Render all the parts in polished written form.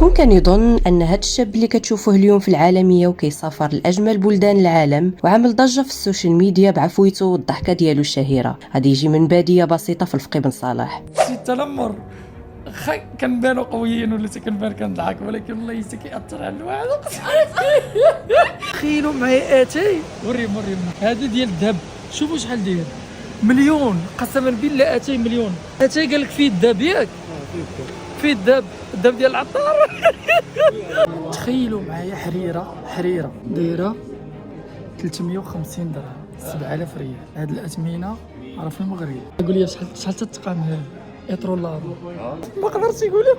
شكون كان يظن ان هذا الشاب اللي كتشوفوه اليوم في العالميه وكيسافر لاجمل بلدان العالم وعامل ضجه في السوشيال ميديا بعفويته والضحكه ديالو الشهيره غادي يجي من باديه بسيطه في الفقي بن صالح؟ شي تنمر كنبانو قويين ولا كنبان كنضحك، ولكن والله حتى كيأثر على الواحد. تخيلوا معايا اتاي وريهم هذا ديال الذهب، شوفوا شحال داير، مليون قسما بالله اتاي مليون. اتاي قال لك فيه الذهب ياك، فيه الذهب ديال العطار. تخيلوا معايا حريره دايره 350 درهم، 7000 ريال. هاد الاثمنه راه في المغرب. قول لي شحال تتقام هذا ايطرولار؟ ما قدرتش يقولها.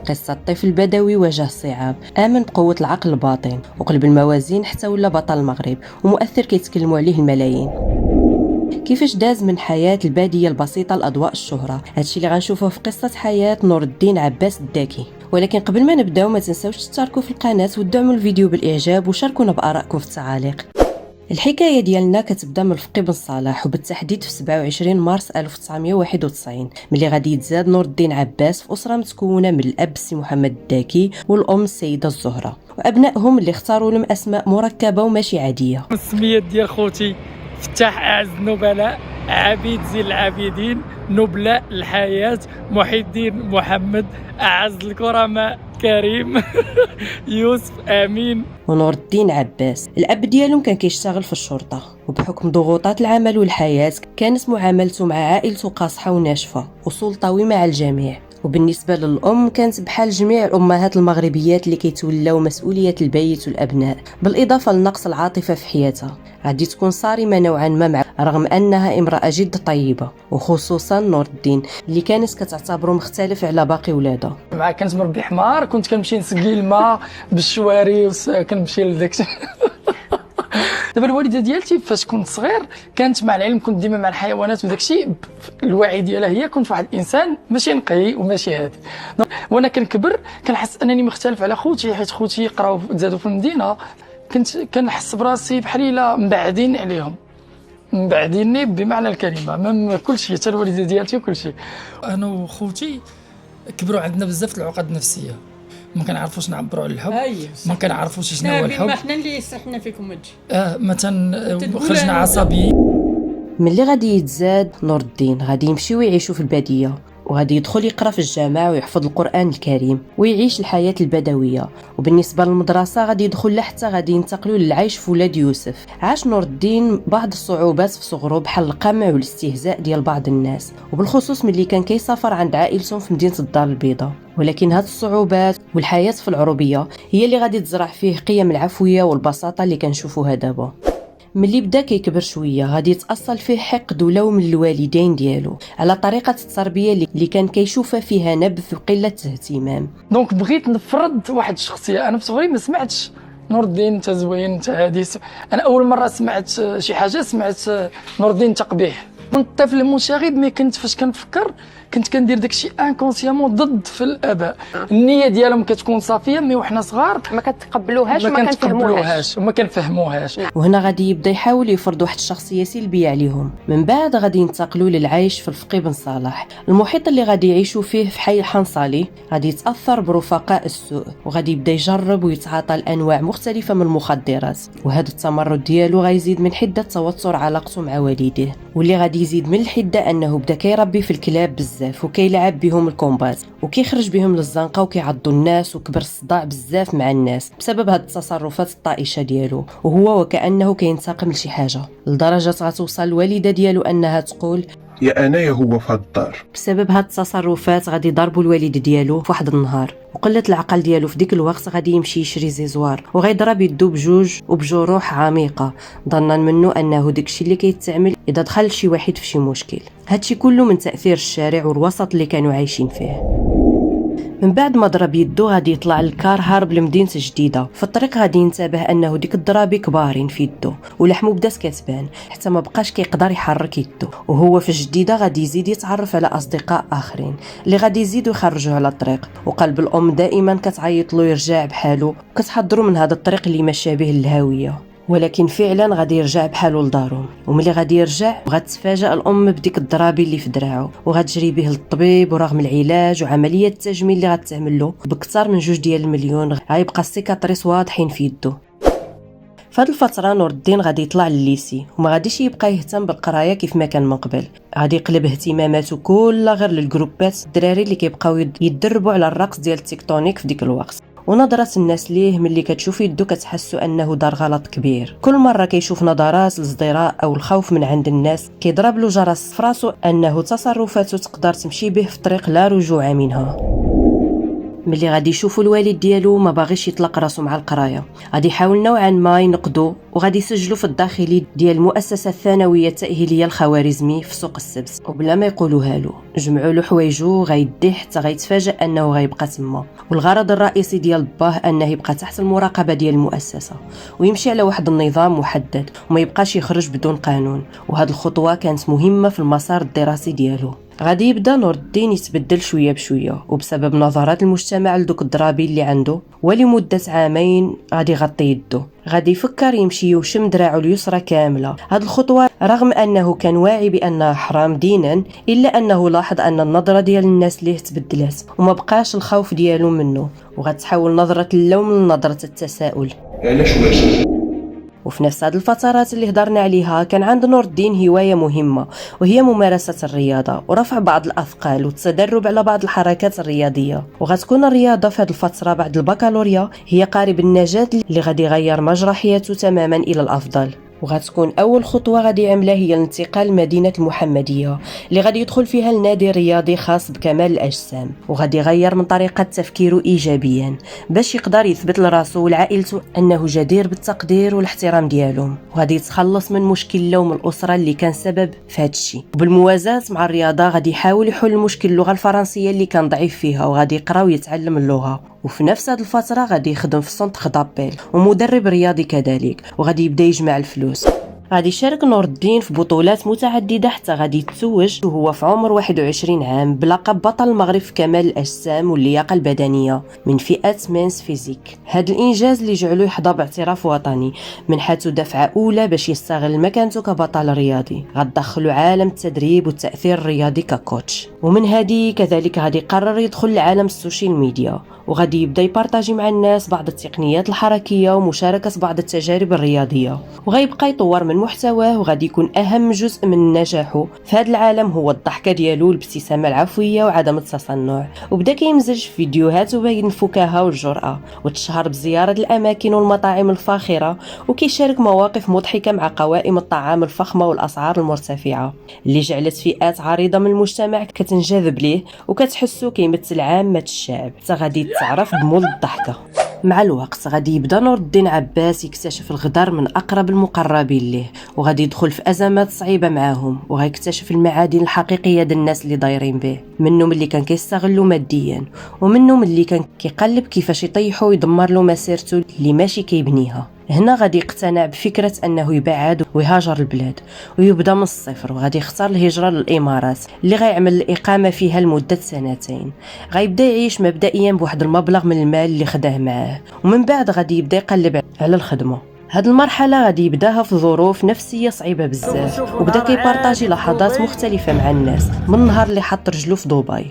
قصة الطفل البدوي واجه الصعاب، آمن بقوة العقل الباطن وقلب الموازين حتى ولا بطل المغرب ومؤثر كيتكلموا عليه الملايين. كيفاش داز من حياة البادية البسيطة لأضواء الشهرة؟ هادشي اللي غنشوفوه في قصة حياة نور الدين عباس الداكي. ولكن قبل ما نبداو ما تنساوش تشتركوا في القناة وتدعموا الفيديو بالإعجاب وشاركونا بآرائكم في التعاليق. الحكاية ديالنا كتبدا من الفقي بن صالح، وبالتحديد في 27 مارس 1991 ملي غادي يتزاد نور الدين عباس في أسرة متكونة من الأب سي محمد الداكي والأم السيدة الزهرة، وأبنائهم اللي اختاروا لهم أسماء مركبة وماشي عادية. السميات ديال خوتي فتاح أعز النبلاء، عبيد زين العابدين، نبلاء الحياة، محي الدين محمد، أعز الكرماء كريم، يوسف امين. ونور الدين عباس الاب ديالهم كان كيشتغل في الشرطه، وبحكم ضغوطات العمل والحياه كانت معاملته مع عائلته قاصحه وناشفه وسلطوي مع الجميع. وبالنسبه للام كانت بحال جميع الامهات المغربيات اللي كيتولاو مسؤوليه البيت والابناء، بالاضافه لنقص العاطفه في حياتها. غادي تكون صارمه نوعا ما رغم انها امراه جد طيبه، وخصوصا نور الدين اللي كانت كتعتبره مختلف على باقي ولادها. مع كنت مربي حمار، كنت كنمشي نسقي الماء بالشواري كنمشي لداكشي. دابا الوالده ديالتي فاش كنت صغير كانت مع العلم كنت ديما مع الحيوانات وداكشي، الوعي ديالها هي كنت واحد الانسان ماشي نقي وماشي هادي. وانا كنكبر كنحس انني مختلف على خوتي، حيت خوتي يقراو زادوا في المدينه، كنت كنحس براسي بحال الا مبعدين عليهم، مبعديني بمعنى الكلمه، من كل شيء، حتى الوالده ديالتي وكل شيء. انا وخوتي كبروا عندنا بزاف العقد النفسيه، ما كنعرفوش نعبروا على الحب، ما كنعرفوش شنو هو الحب. حنا اللي صحنا فيكم هادشي. مثلا خرجنا عصبيين. ملي غادي يتزاد نور الدين غادي يمشيو يعيشوا في الباديه، وغادي يدخل يقرا في الجامع ويحفظ القرآن الكريم ويعيش الحياة البدوية. وبالنسبة للمدرسة غادي يدخل لحتى غادي ينتقلوا للعيش في ولاد يوسف. عاش نور الدين بعض الصعوبات في صغره بحال القمع والاستهزاء ديال بعض الناس، وبالخصوص ملي كان كيسافر عند عائلتهم في مدينة الدار البيضاء. ولكن هاد الصعوبات والحياة في العروبية هي اللي غادي تزرع فيه قيم العفوية والبساطة اللي كنشوفوها دابا. ملي بدا كيكبر شويه غادي يتاصل فيه حقد ولوم من الوالدين ديالو على طريقه التربيه اللي كان كيشوفها فيها نبذ وقله اهتمام. دونك بغيت نفرض واحد الشخصيه. انا في صغري ما سمعتش نور الدين انت زوين انت هادي، انا اول مره سمعت شي حاجه سمعت نور الدين تقبيح. كنت طفل مشاغب، مي كنت فاش كنفكر كنت كندير داكشي انكونسيامون ضد في الاباء. النيه ديالهم كتكون صافيه، مي وحنا صغار ما كتقبلوهاش وما كنفهموهاش. وهنا غادي يبدا يحاول يفرض واحد الشخصيه سلبيه عليهم. من بعد غادي ينتقلوا للعيش في الفقي بن صالح. المحيط اللي غادي يعيشوا فيه في حي الحنصلي غادي يتاثر برفقاء السوء، وغادي يبدا يجرب ويتعاطى الانواع مختلفه من المخدرات. وهذا التمرد ديالو غيزيد من حده توتر علاقته مع والديه، واللي غادي يزيد من الحده انه بدا كيربي في الكلاب بزاف وكيلعب بهم الكومبات وكيخرج بهم للزنقه وكيعضوا الناس، وكبر الصداع بزاف مع الناس بسبب هاد التصرفات الطائشه ديالو، وهو وكانه كينتقم لشي حاجه، لدرجه غتوصل الوالده ديالو انها تقول يا انا يا هو في الدار. بسبب هاد التصرفات غادي يضربوا الوالد ديالو في واحد النهار، وقله العقل ديالو في ديك الوقت غادي يمشي يشري زيزوار وغيضرب يدو بجوج وبجروح عميقه، ظنا منه انه داكشي اللي كيتعمل اذا دخل شي واحد في شي مشكل. هادشي كله من تاثير الشارع والوسط اللي كانوا عايشين فيه. من بعد ما ضرب يدو غادي يطلع الكار هارب لمدينة جديدة. في الطريق غادي ينتبه انه ديك الضرابي كبارين في يدو ولحمو بدات كتبان حتى ما بقاش كيقدر يحرك يدو. وهو في جديدة غادي يزيد يتعرف على اصدقاء اخرين اللي غادي يزيدوا يخرجوه على الطريق، وقلب الام دائما كتعيط له يرجع بحاله وكتحضروا من هذا الطريق اللي ماشى به الهاويه. ولكن فعلا غادي يرجع بحالو لدارهم. وملي غادي يرجع غتتفاجأ الام بديك الضرابي اللي في دراعو، وغتجري به للطبيب، ورغم العلاج وعمليه التجميل اللي غتعمل له بكثر من 2 المليون غيبقى السيكاتريس واضحين في يده. فهاد الفتره نور الدين غادي يطلع للليسي وما غاديش يبقى يهتم بالقرايه كيف ما كان من قبل. غادي يقلب اهتماماته كلها غير للجروبات الدراري اللي كيبقاو يتدربوا على الرقص ديال التكتونيك في ديك الوقت. ونظرة الناس ليه ملي كتشوف يدو كتحسوا انه دار غلط كبير. كل مره كيشوف نظرات الازدراء او الخوف من عند الناس كيضرب له جرس في راسو انه تصرفاته تقدر تمشي به في طريق لا رجوع منها. ملي غادي يشوفوا الوالد ديالو ما باغيش يطلق راسو مع القرايه، غادي يحاول نوعا ما ينقدو وغادي يسجلوا في الداخلي ديال المؤسسه الثانويه التاهيليه الخوارزمي في سوق السبت، وبلا ما يقولوها له جمعوا له حوايجو غيديه حتى غيتفاجئ انه غيبقى تما. والغرض الرئيسي ديال باه انه يبقى تحت المراقبه ديال المؤسسه ويمشي على واحد النظام محدد وما يبقاش يخرج بدون قانون. وهذه الخطوه كانت مهمه في المسار الدراسي ديالو. غادي يبدا نور الدين يتبدل شويه بشويه وبسبب نظرات المجتمع لدوك الضرابي اللي عنده، ولمده عامين غادي يغطي يده. غادي يفكر يمشي يوشم دراعو اليسرى كامله. هاد الخطوه رغم انه كان واعي بانها حرام دينا الا انه لاحظ ان النظره ديال الناس ليه تبدلات وما بقاش الخوف ديالو منه، وغتحول نظره اللوم لنظره التساؤل. علاش واش وفي نفس هذه الفترات اللي هضرنا عليها كان عند نور الدين هوايه مهمه وهي ممارسه الرياضه ورفع بعض الاثقال والتدرب على بعض الحركات الرياضيه. وغتكون الرياضه في هذه الفتره بعد البكالوريا هي قارب النجاة اللي غادي يغير مجرى حياته تماما الى الافضل. وغتكون اول خطوه غادي يعملها هي الانتقال لمدينه المحمديه اللي غادي يدخل فيها النادي رياضي خاص بكمال الاجسام، وغادي يغير من طريقه تفكيره ايجابيا باش يقدر يثبت لراسو ولعائلته انه جدير بالتقدير والاحترام ديالهم. وغادي يتخلص من مشكل لوم الاسره اللي كان سبب في هذا الشيء. وبالموازاه مع الرياضه غادي يحاول يحل مشكل اللغه الفرنسيه اللي كان ضعيف فيها وغادي يقرا ويتعلم اللغه. وفي نفس هذه الفتره غادي يخدم في سونتر دابيل ومدرب رياضي كذلك، وغادي يبدا يجمع الفلوس. غادي يشارك نور الدين في بطولات متعدده حتى غادي يتزوج وهو في عمر 21 عام بلقب بطل المغرب في كمال الاجسام واللياقه البدنيه من فئه مينز فيزيك. هذا الانجاز اللي جعله يحظى باعتراف وطني من حيث دفعه اولى باش يستغل مكانته كبطل رياضي. غتدخلوا عالم التدريب والتاثير الرياضي ككوتش. ومن هذه كذلك غادي يقرر يدخل لعالم السوشيال ميديا وغادي يبدا يبارطاجي مع الناس بعض التقنيات الحركيه ومشاركه بعض التجارب الرياضيه، وغيبقى يطور من محتواه. وغادي يكون اهم جزء من نجاحه في هذا العالم هو الضحكه ديالو، الابتسامه العفويه وعدم التصنع. وبدا كيمزج في فيديوهاته بين الفكاهه والجرأه، وتشهر بزياره الاماكن والمطاعم الفاخره وكيشارك مواقف مضحكه مع قوائم الطعام الفخمه والاسعار المرتفعه اللي جعلت فئات عريضه من المجتمع كتنجذب ليه وكتحسو كيمثل عامه الشعب. حتى غادي تعرف بمول الضحكه. مع الوقت غادي يبدا نور الدين عباس يكتشف الغدر من اقرب المقربين ليه، وغادي يدخل في ازمات صعيبه معاهم، وغيكتشف المعادن الحقيقيه ديال الناس اللي دايرين به، منهم اللي كان كيستغلوا ماديا ومنهم اللي كان كيقلب كيفاش يطيحوا ويدمر له مسيرته اللي ماشي كيبنيها. هنا غادي يقتنع بفكرة أنه يبعد ويهاجر البلاد ويبدأ من الصفر، وغادي يختار الهجرة للإمارات اللي غيعمل الإقامة فيها لمدة 2 سنين. غيبدا يعيش مبدئيا بواحد المبلغ من المال اللي خداه معاه، ومن بعد غادي يبدا يقلب على الخدمة. هاد المرحلة غادي يبداها في ظروف نفسية صعيبة بزاف، وبدا كيبارطاجي لحظات مختلفة مع الناس من نهار اللي حط رجلو في دبي.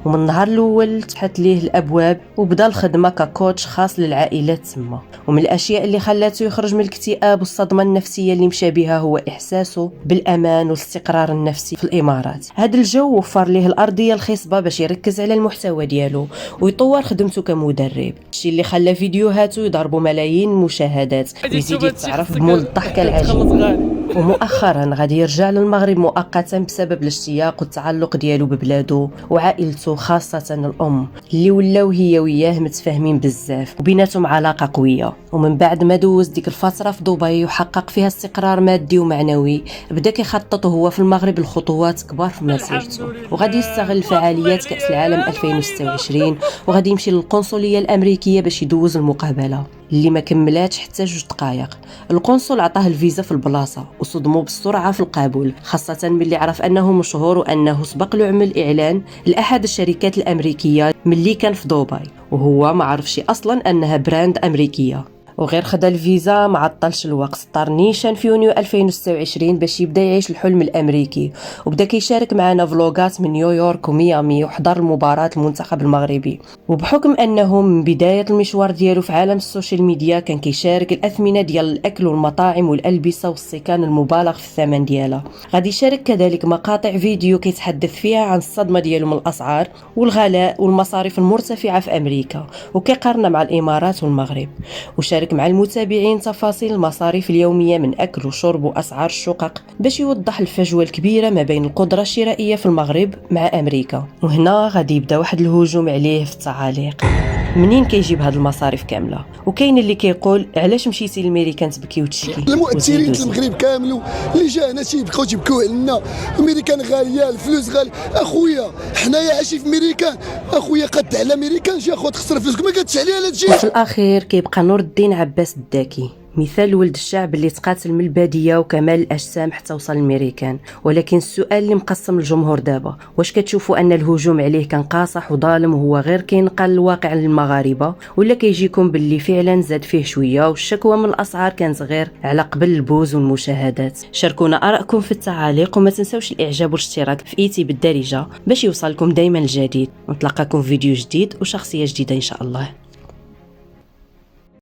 ومن النهار الاول تفتحت ليه الابواب وبدا الخدمة ككوتش خاص للعائلات تما. ومن الاشياء اللي خلاته يخرج من الاكتئاب والصدمة النفسية اللي مشى بها هو احساسه بالامان والاستقرار النفسي في الامارات. هذا الجو وفر ليه الارضية الخصبة باش يركز على المحتوى ديالو ويطور خدمته كمدرب، الشيء اللي خلى فيديوهاته يضربوا ملايين المشاهدات ويزيد يتعرف بمول الضحكة العجيب. ومؤخرا غادي يرجع للمغرب مؤقتا بسبب الاشتياق والتعلق ديالو ببلاده وعائلته، خاصة الأم اللي ولاو هي وياه متفاهمين بزاف وبيناتهم علاقة قوية. ومن بعد ما دوز ديك الفترة في دبي وحقق فيها استقرار مادي ومعنوي، بدا كيخطط هو في المغرب الخطوات كبار في مسيرته، وغادي يستغل فعاليات كأس العالم 2026 وغادي يمشي للقنصلية الأمريكية باش يدوز المقابلة اللي ما كملاتش حتى 2 دقائق. القنصل عطاه الفيزا في البلاصه وصدموا بالسرعه في القبول، خاصه ملي عرف انه مشهور وانه سبق له عمل اعلان لاحد الشركات الامريكيه ملي كان في دبي، وهو ما عرفش اصلا انها براند امريكيه. وغير خدا الفيزا ما عطلش الوقت، اضطر نيشان في يونيو 2026 باش يبدا يعيش الحلم الامريكي، وبدا كيشارك معنا فلوغات من نيويورك وميامي، وحضر المباراة المنتخب المغربي. وبحكم انه من بداية المشوار ديالو في عالم السوشيال ميديا كان كيشارك الاثمنة ديال الاكل والمطاعم والالبسة والسكان المبالغ في الثمن ديالها. غادي يشارك كذلك مقاطع فيديو كيتحدث فيها عن الصدمة ديالو من الاسعار والغلاء والمصاريف المرتفعة في امريكا، وكيقارنها مع الامارات والمغرب. وشارك مع المتابعين تفاصيل المصاريف اليومية من اكل وشرب واسعار الشقق باش يوضح الفجوة الكبيرة ما بين القدرة الشرائية في المغرب مع امريكا. وهنا غادي يبدا واحد الهجوم عليه في التعاليق، منين كيجيب هاد المصاريف كامله؟ وكاين اللي كيقول علاش مشيتي للميريكان تبكي وتشكي؟ المؤثرين في المغرب كاملوا اللي جانا تيبكيو علينا، الميريكان غاليه، الفلوس غاليه. اخويا حنايا عايشين في ميريكان، اخويا قد على ميريكان جي اخويا تخسر فلوسك ما قادش عليها لا تجي. وفي الاخير كيبقى نور الدين عباس الداكي، مثال ولد الشعب اللي تقاتل من الباديه وكمال الاجسام حتى وصل للميريكان. ولكن السؤال اللي مقسم الجمهور دابا، واش كتشوفوا ان الهجوم عليه كان قاصح وظالم وهو غير كينقل الواقع للمغاربه، ولا كيجيكم باللي فعلا زاد فيه شويه والشكوى من الاسعار كانت غير على قبل البوز والمشاهدات؟ شاركونا ارائكم في التعاليق، وما تنسوش الاعجاب والاشتراك في ايتي بالدارجه باش يوصلكم دائما الجديد. نتلاقاكم في فيديو جديد وشخصيه جديده ان شاء الله.